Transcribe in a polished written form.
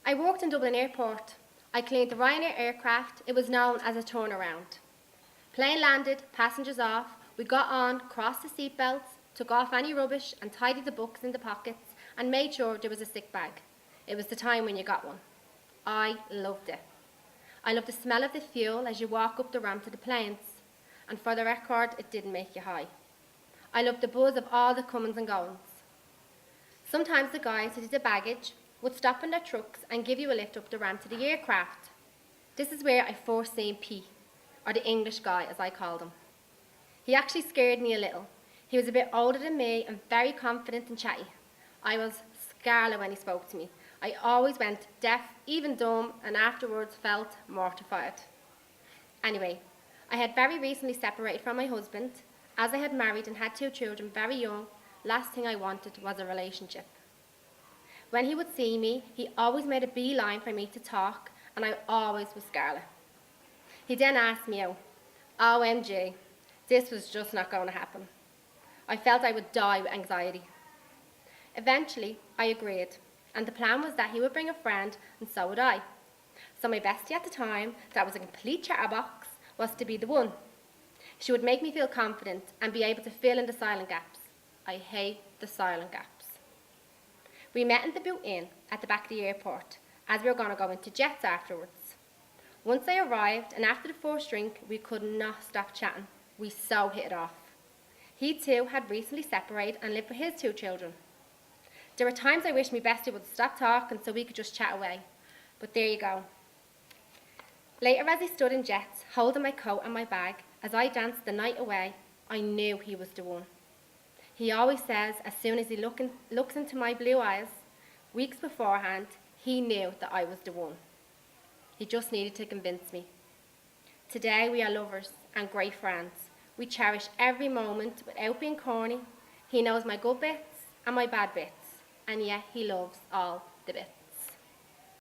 I worked in Dublin Airport. I cleaned the Ryanair aircraft. It was known as a turnaround. Plane landed, passengers off. We got on, crossed the seatbelts, took off any rubbish and tidied the books in the pockets and made sure there was a sick bag. It was the time when you got one. I loved it. I loved the smell of the fuel as you walk up the ramp to the planes. And for the record, it didn't make you high. I loved the buzz of all the comings and goings. Sometimes the guys who did the baggage would stop in their trucks and give you a lift up the ramp to the aircraft. This is where I first seen Pete, or the English guy as I called him. He actually scared me a little. He was a bit older than me and very confident and chatty. I was scarlet when he spoke to me. I always went deaf, even dumb, and afterwards felt mortified. Anyway, I had very recently separated from my husband. As I had married and had 2 children very young, last thing I wanted was a relationship. When he would see me, he always made a beeline for me to talk, and I always was scarlet. He then asked me out. OMG, this was just not going to happen. I felt I would die with anxiety. Eventually, I agreed, and the plan was that he would bring a friend, and so would I. So my bestie at the time, that was a complete chatterbox, was to be the one. She would make me feel confident and be able to fill in the silent gaps. I hate the silent gaps. We met in the Boot Inn at the back of the airport, as we were going to go into jets afterwards. Once I arrived, and after the first drink, we could not stop chatting. We so hit it off. He too had recently separated and lived with his 2 children. There were times I wished my bestie would stop talking so we could just chat away. But there you go. Later, as he stood in jets, holding my coat and my bag, as I danced the night away, I knew he was the one. He always says, as soon as he looks into my blue eyes, weeks beforehand, he knew that I was the one. He just needed to convince me. Today, we are lovers and great friends. We cherish every moment without being corny. He knows my good bits and my bad bits, and yet he loves all the bits.